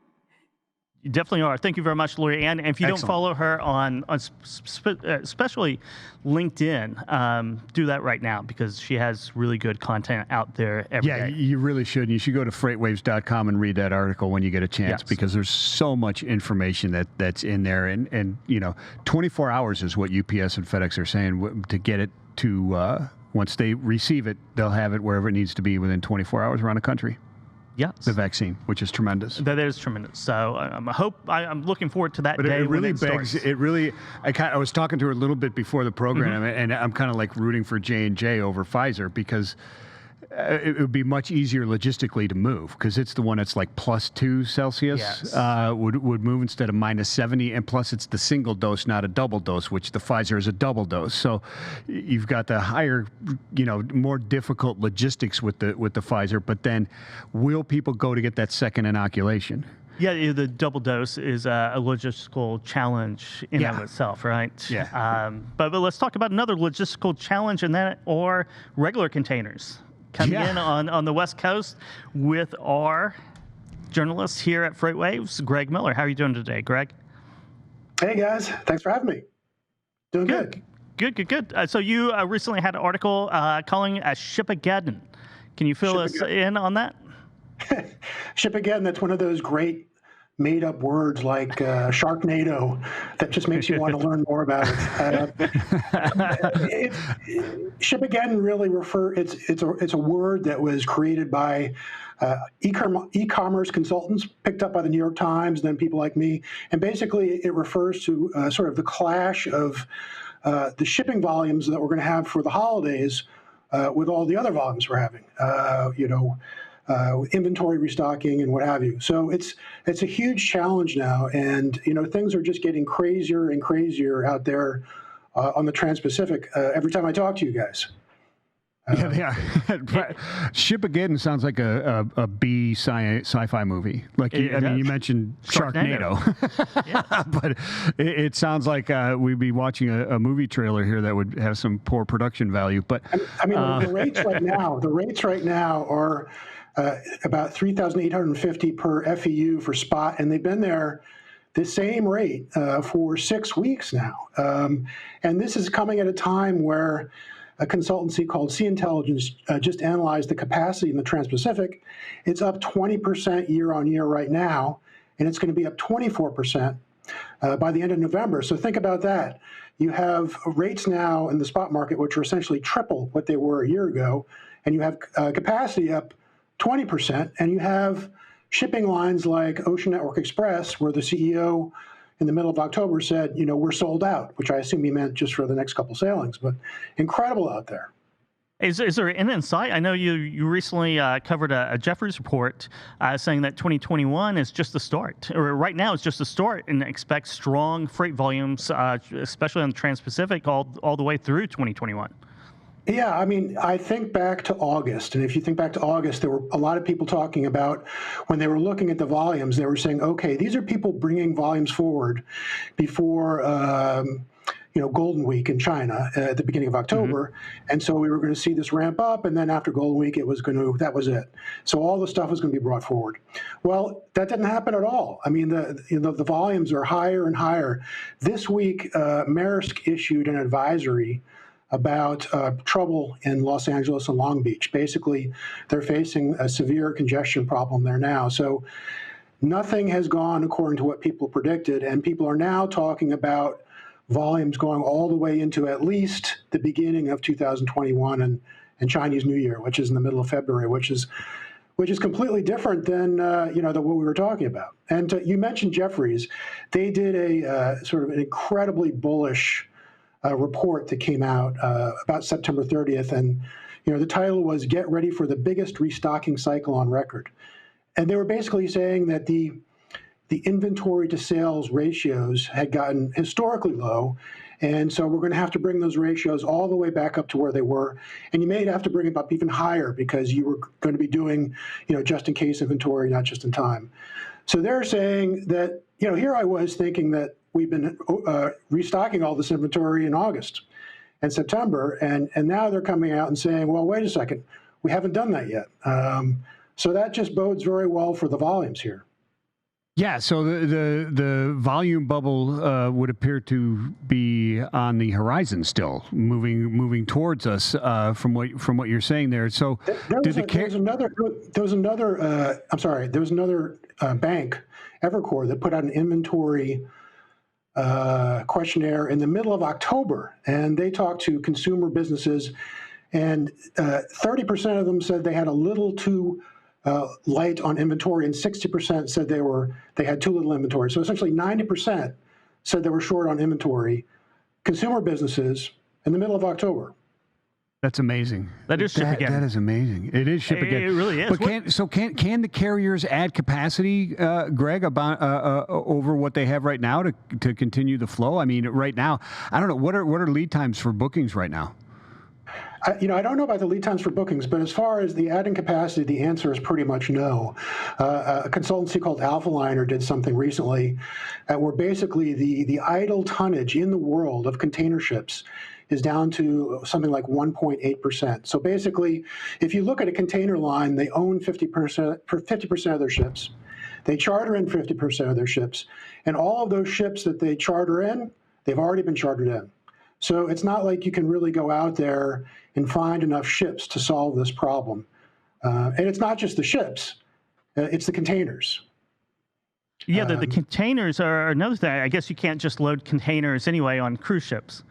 You definitely are. Thank you very much, Lori Ann. And if you don't follow her on especially LinkedIn, do that right now, because she has really good content out there every day. Yeah, you really should. You should go to FreightWaves.com and read that article when you get a chance, because there's so much information that's in there. And you know, 24 hours is what UPS and FedEx are saying to get it to, once they receive it, they'll have it wherever it needs to be within 24 hours around the country. Yes. The vaccine, which is tremendous. That is tremendous. So I'm looking forward to that day. But it really begs. I was talking to her a little bit before the program, and I'm kind of like rooting for J&J over Pfizer, because it would be much easier logistically to move, because it's the one that's like +2 Celsius. Yes. Would move instead of -70, and plus it's the single dose, not a double dose, which the Pfizer is a double dose. So you've got the higher, you know, more difficult logistics with the Pfizer. But then, will people go to get that second inoculation? Yeah, the double dose is a logistical challenge in and of itself, right? Yeah. But let's talk about another logistical challenge, and that are regular containers. Coming in on the West Coast with our journalist here at FreightWaves, Greg Miller. How are you doing today, Greg? Hey, guys. Thanks for having me. Doing good. Good. So you recently had an article calling a Shipageddon. Can you fill us in on that? Shipageddon, that's one of those great made-up words like Sharknado that just makes you want to learn more about it. Shipageddon really it's a word that was created by e-commerce consultants, picked up by the New York Times, and then people like me. And basically, it refers to sort of the clash of the shipping volumes that we're going to have for the holidays with all the other volumes we're having. Inventory restocking and what have you. So it's a huge challenge now, and things are just getting crazier and crazier out there on the Trans-Pacific every time I talk to you guys. Yeah, they are. Shipageddon sounds like a B sci-fi movie. Like you mentioned Sharknado. But it sounds like we'd be watching a movie trailer here that would have some poor production value. But the rates right now are about 3,850 per FEU for spot, and they've been there the same rate for 6 weeks now. And this is coming at a time where a consultancy called Sea Intelligence just analyzed the capacity in the Trans-Pacific. It's up 20% year on year right now, and it's going to be up 24% by the end of November. So think about that. You have rates now in the spot market, which are essentially triple what they were a year ago, and you have capacity up 20%, and you have shipping lines like Ocean Network Express, where the CEO in the middle of October said, we're sold out, which I assume he meant just for the next couple sailings, but incredible out there. Is there an insight? I know you recently covered a Jefferies report saying that 2021 is just the start, or right now it's just the start, and expect strong freight volumes, especially on the Trans-Pacific, all the way through 2021. Yeah, I mean, I think back to August, and if you think back to August, there were a lot of people talking about when they were looking at the volumes, they were saying, okay, these are people bringing volumes forward before, Golden Week in China at the beginning of October, and so we were going to see this ramp up, and then after Golden Week, that was it. So all the stuff was going to be brought forward. Well, that didn't happen at all. I mean, the volumes are higher and higher. This week, Maersk issued an advisory about trouble in Los Angeles and Long Beach. Basically, they're facing a severe congestion problem there now. So nothing has gone according to what people predicted, and people are now talking about volumes going all the way into at least the beginning of 2021 and Chinese New Year, which is in the middle of February, which is completely different than what we were talking about. And you mentioned Jefferies. They did a sort of an incredibly bullish report that came out about September 30th, and the title was "Get Ready for the Biggest Restocking Cycle on Record," and they were basically saying that the inventory to sales ratios had gotten historically low, and so we're going to have to bring those ratios all the way back up to where they were, and you may have to bring them up even higher because you were going to be doing just in case inventory, not just in time. So they're saying that here I was thinking that we've been restocking all this inventory in August and September, and now they're coming out and saying, well, wait a second, we haven't done that yet. So that just bodes very well for the volumes here. Yeah, so the volume bubble would appear to be on the horizon still, moving towards us from what you're saying there. So there was another bank, Evercore, that put out an inventory questionnaire in the middle of October, and they talked to consumer businesses, and 30% of them said they had a little too light on inventory, and 60% said they had too little inventory. So essentially 90% said they were short on inventory. Consumer businesses in the middle of October. That's amazing. That is ship again. That is amazing. It is ship again. It really is. But can the carriers add capacity, Greg, about over what they have right now to continue the flow? I mean, right now, I don't know. What are lead times for bookings right now? I don't know about the lead times for bookings, but as far as the adding capacity, the answer is pretty much no. A consultancy called Alphaliner did something recently where basically the idle tonnage in the world of container ships is down to something like 1.8%. So basically, if you look at a container line, they own 50% of their ships. They charter in 50% of their ships. And all of those ships that they charter in, they've already been chartered in. So it's not like you can really go out there and find enough ships to solve this problem. And it's not just the ships, it's the containers. Yeah, the containers are another thing. I guess you can't just load containers anyway on cruise ships.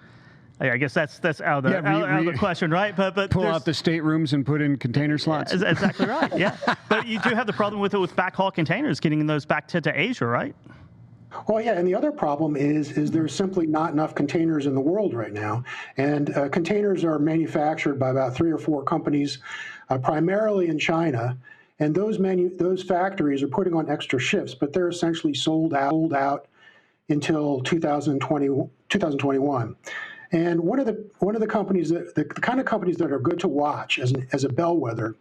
I guess that's out of the question, right? But pull out the staterooms and put in container slots. Exactly right. Yeah, but you do have the problem with backhaul containers, getting those back to Asia, right? Well, yeah, and the other problem is there's simply not enough containers in the world right now, and containers are manufactured by about 3 or 4 companies, primarily in China, and those factories are putting on extra shifts, but they're essentially sold out until 2021. And one of the companies the kind of companies that are good to watch as a bellwether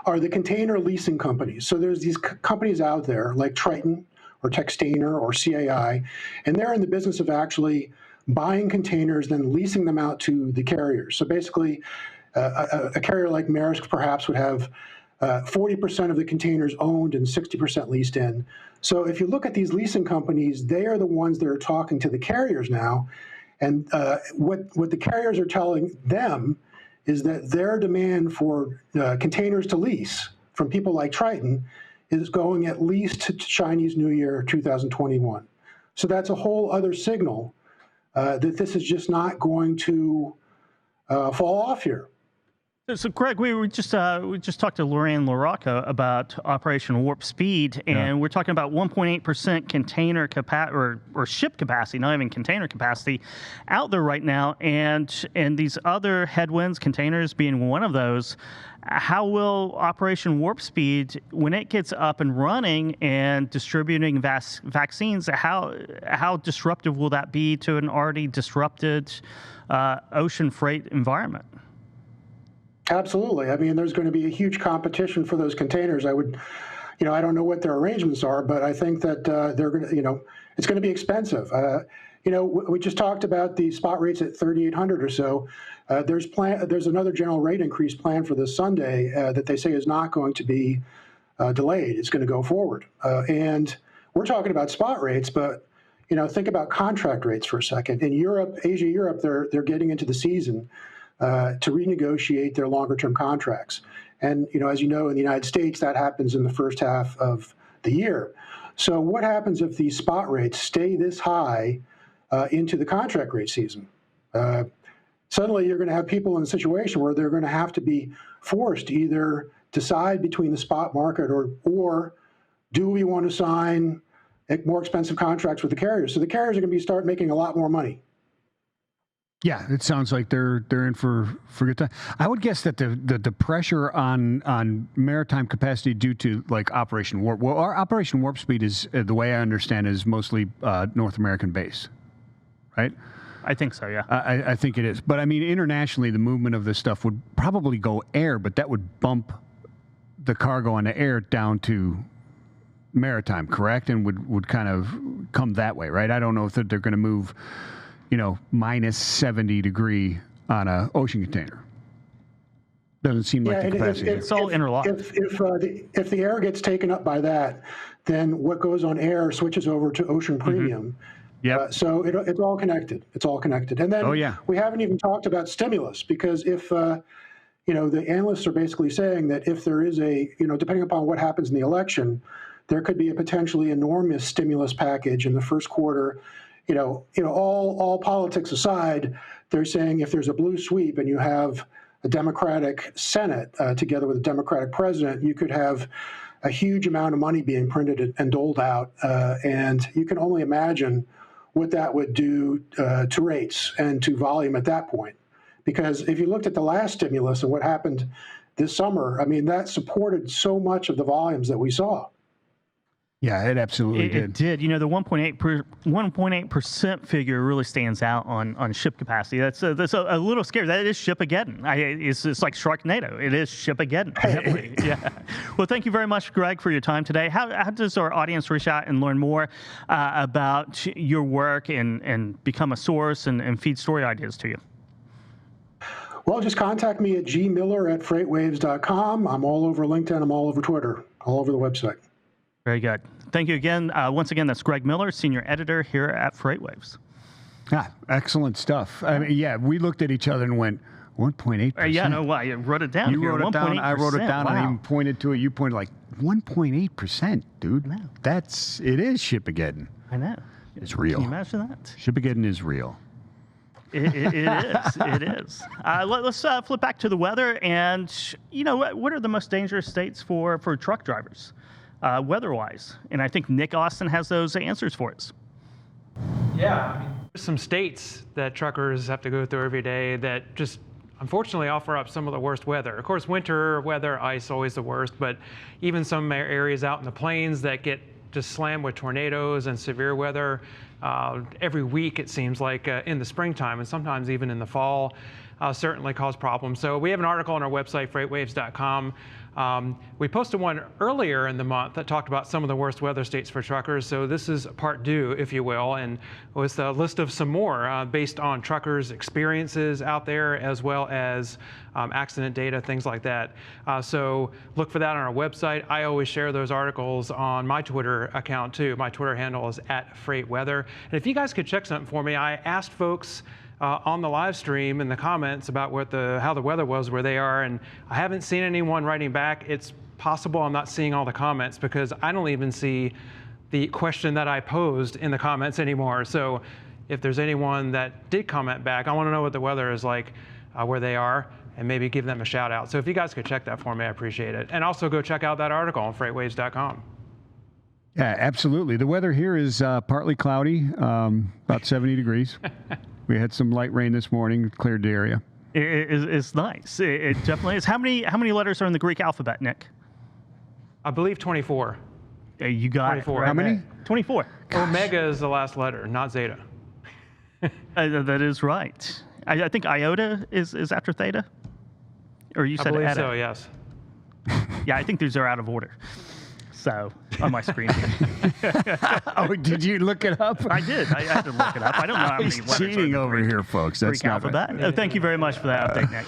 are the container leasing companies. So there's these companies out there like Triton or Textainer or CAI, and they're in the business of actually buying containers, then leasing them out to the carriers. So basically, a carrier like Maersk perhaps would have 40% of the containers owned and 60% leased in. So if you look at these leasing companies, they are the ones that are talking to the carriers now, And what the carriers are telling them is that their demand for containers to lease from people like Triton is going at least to Chinese New Year 2021. So that's a whole other signal that this is just not going to fall off here. So, Greg, we just talked to LaRocco about Operation Warp Speed, and we're talking about 1.8% container capacity or ship capacity, not even container capacity, out there right now, and these other headwinds, containers being one of those. How will Operation Warp Speed, when it gets up and running and distributing vaccines, how disruptive will that be to an already disrupted ocean freight environment? Absolutely. I mean, there's going to be a huge competition for those containers. I don't know what their arrangements are, but I think that they're going to, it's going to be expensive. We just talked about the spot rates at 3,800 or so. There's another general rate increase planned for this Sunday that they say is not going to be delayed. It's going to go forward. And we're talking about spot rates, but think about contract rates for a second. In Europe, Asia, Europe, they're getting into the season to renegotiate their longer-term contracts. And, as you know, in the United States, that happens in the first half of the year. So what happens if these spot rates stay this high into the contract rate season? Suddenly you're going to have people in a situation where they're going to have to be forced to either decide between the spot market or do we want to sign more expensive contracts with the carriers? So the carriers are going to start making a lot more money. Yeah, it sounds like they're in for good time. I would guess that the pressure on maritime capacity due to like Operation Warp. Well, our Operation Warp Speed is the way I understand is mostly North American based, right? I think so. Yeah. I think it is. But I mean, internationally, the movement of this stuff would probably go air, but that would bump the cargo on the air down to maritime, correct? And would kind of come that way, right? I don't know if they're going to move, minus 70 degree on a ocean container. Doesn't seem like the capacity. It's all interlocked. If the air gets taken up by that, then what goes on air switches over to ocean premium. Yeah. So it's all connected. It's all connected. And then we haven't even talked about stimulus, because if the analysts are basically saying that if there is depending upon what happens in the election, there could be a potentially enormous stimulus package in the first quarter. All politics aside, they're saying if there's a blue sweep and you have a Democratic Senate together with a Democratic president, you could have a huge amount of money being printed and doled out. And you can only imagine what that would do to rates and to volume at that point. Because if you looked at the last stimulus and what happened this summer, I mean, that supported so much of the volumes that we saw. Yeah, it absolutely did. It did. The 1.8% figure really stands out on ship capacity. That's a little scary. That is Shipageddon. It's like Sharknado. It is Shipageddon. Yeah. Well, thank you very much, Greg, for your time today. How does our audience reach out and learn more about your work and become a source and feed story ideas to you? Well, just contact me at gmiller@freightwaves.com. I'm all over LinkedIn. I'm all over Twitter, all over the website. Very good. Thank you again. Once again, that's Greg Miller, Senior Editor here at FreightWaves. Excellent stuff. I mean, we looked at each other and went, 1.8%. I wrote it down. You wrote it down. I wrote it down. Wow. And I even pointed to it. You pointed like 1.8%, dude. I know. It is Shipageddon. I know. It's real. Can you imagine that? Shipageddon is real. It is. It is. Let's flip back to the weather. And, what are the most dangerous states for truck drivers? Weather-wise, and I think Nick Austin has those answers for us. Yeah, there's some states that truckers have to go through every day that just unfortunately offer up some of the worst weather. Of course, winter weather, ice, always the worst, but even some areas out in the plains that get just slammed with tornadoes and severe weather every week, it seems like, in the springtime and sometimes even in the fall. certainly cause problems. So we have an article on our website, FreightWaves.com. We posted one earlier in the month that talked about some of the worst weather states for truckers. So this is part 2, if you will, and with a list of some more based on truckers' experiences out there, as well as accident data, things like that. So look for that on our website. I always share those articles on my Twitter account too. My Twitter handle is @FreightWeather. And if you guys could check something for me, I asked folks on the live stream in the comments about how the weather was where they are, and I haven't seen anyone writing back. It's possible I'm not seeing all the comments because I don't even see the question that I posed in the comments anymore. So if there's anyone that did comment back, I want to know what the weather is like where they are, and maybe give them a shout out. So if you guys could check that for me, I appreciate it. And also go check out that article on FreightWaves.com. Yeah, absolutely. The weather here is partly cloudy, about 70 degrees. We had some light rain this morning, cleared the area. It's nice. It definitely is. How many letters are in the Greek alphabet, Nick? I believe 24. You got 24. it. Right? How many? 24. Omega is the last letter, not zeta. That is right. I think iota is after theta? Or you said I believe eta? so, yes. Yeah, I think these are out of order. So, on my screen. Oh, did you look it up? I did. I had to look it up. I don't know how many He's letters are in cheating the over Greek- here, folks. That's Greek not right. alphabet. Oh, thank you very much for that update, Nick.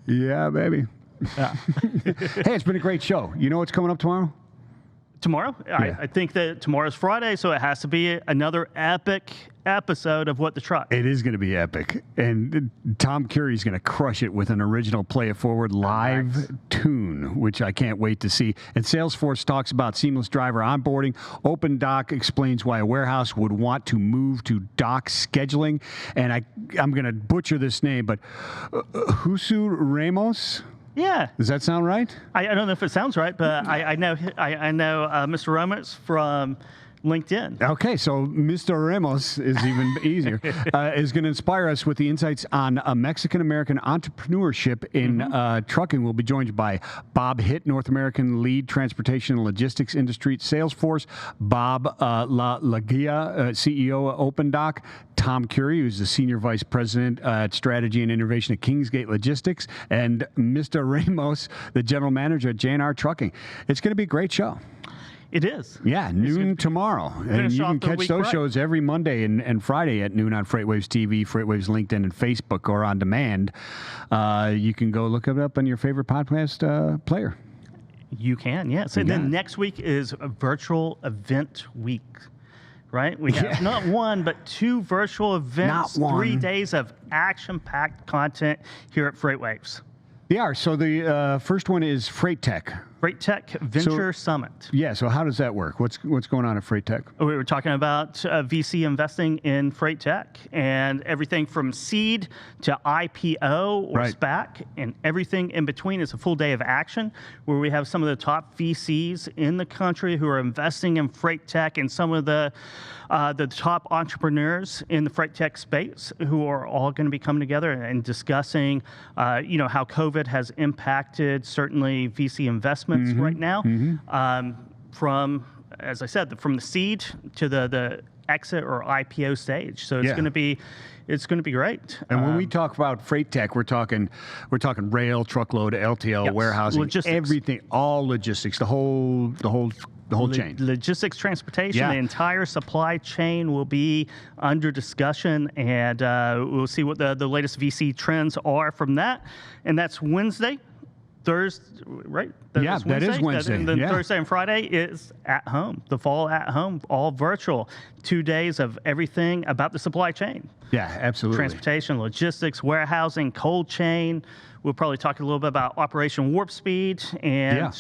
Yeah, baby. Hey, it's been a great show. You know what's coming up tomorrow? Tomorrow? Yeah. I think that tomorrow's Friday, so it has to be another epic episode of What the Truck. It is going to be epic. And Tom Curry's going to crush it with an original Play It Forward live tune, which I can't wait to see. And Salesforce talks about seamless driver onboarding. OpenDoc explains why a warehouse would want to move to dock scheduling. And I'm going to butcher this name, but Husu Ramos? Yeah. Does that sound right? I don't know if it sounds right, but I know Mr. Romans from LinkedIn. Okay, so Mr. Ramos is even easier. Is going to inspire us with the insights on Mexican-American entrepreneurship in trucking. We'll be joined by Bob Hitt, North American lead transportation and logistics industry at Salesforce, Bob Lagia, CEO of OpenDoc, Tom Curry, who's the Senior Vice President at Strategy and Innovation at Kingsgate Logistics, and Mr. Ramos, the General Manager at J&R Trucking. It's going to be a great show. It is. Yeah, noon tomorrow. And you can catch those shows every Monday and Friday at noon on FreightWaves TV, FreightWaves LinkedIn, and Facebook, or on demand. You can go look it up on your favorite podcast player. You can, yes. And then next week is a virtual event week, right? We have not one, but 2 virtual events, 3 days of action-packed content here at FreightWaves. Yeah, so the first one is Freight Tech. Freight Tech Venture Summit. Yeah, so how does that work? What's going on at Freight Tech? We were talking about VC investing in Freight Tech and everything from seed to IPO or SPAC, and everything in between. Is a full day of action where we have some of the top VCs in the country who are investing in Freight Tech, and some of the top entrepreneurs in the Freight Tech space who are all going to be coming together and discussing, how COVID has impacted certainly VC investments right now, from, as I said, from the seed to the exit or IPO stage. So it's going to be great. And when we talk about Freight Tech, we're talking rail, truckload, LTL, warehousing, logistics. Everything, all logistics, the whole chain. Logistics, transportation, the entire supply chain will be under discussion, and we'll see what the latest VC trends are from that. And that's Wednesday. Thursday, right? That is Wednesday. And then Thursday and Friday is at home. The fall at home, all virtual. 2 days of everything about the supply chain. Yeah, absolutely. Transportation, logistics, warehousing, cold chain. We'll probably talk a little bit about Operation Warp Speed and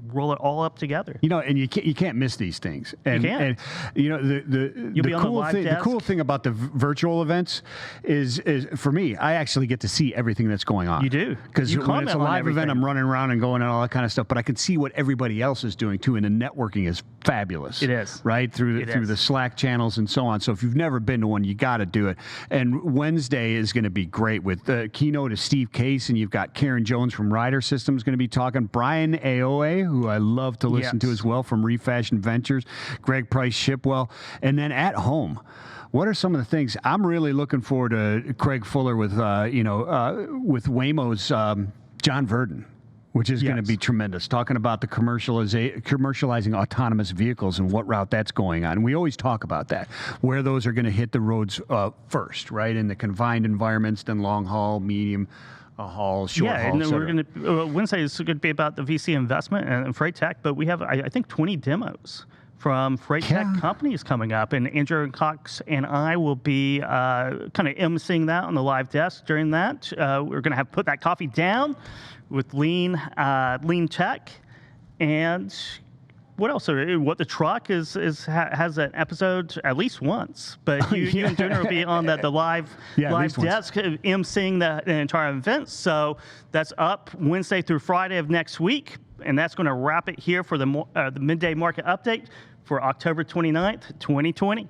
roll it all up together. And you can't miss these things. And, you can't. And the cool thing about the virtual events is for me, I actually get to see everything that's going on. You do. Because when it's a live event, I'm running around and going and all that kind of stuff, but I can see what everybody else is doing too, and the networking is fabulous. It is. Right? Through the Slack channels and so on. So if you've never been to one, you got to do it. And Wednesday is going to be great with the keynote is Steve Case, and you've got Karen Jones from Ryder Systems going to be talking. Brian Aoe who I love to listen to as well, from Refashion Ventures, Greg Price Shipwell, and then At Home. What are some of the things I'm really looking forward to? Craig Fuller with with Waymo's John Verdon, which is going to be tremendous, talking about the commercializing autonomous vehicles and what route that's going on. And we always talk about that, where those are going to hit the roads first, right? In the confined environments, then long haul, medium haul, short haul. Yeah, and we're going to, Wednesday is going to be about the VC investment and freight tech, but we have, I think, 20 demos from freight tech companies coming up, and Andrew Cox and I will be kind of emceeing that on the live desk during that. We're going to have put that coffee down with lean tech, and what else? What the truck has an episode at least once, but you and Junior will be on the live desk emceeing the entire event. So that's up Wednesday through Friday of next week, and that's going to wrap it here for the Midday Market update for October 29th, 2020.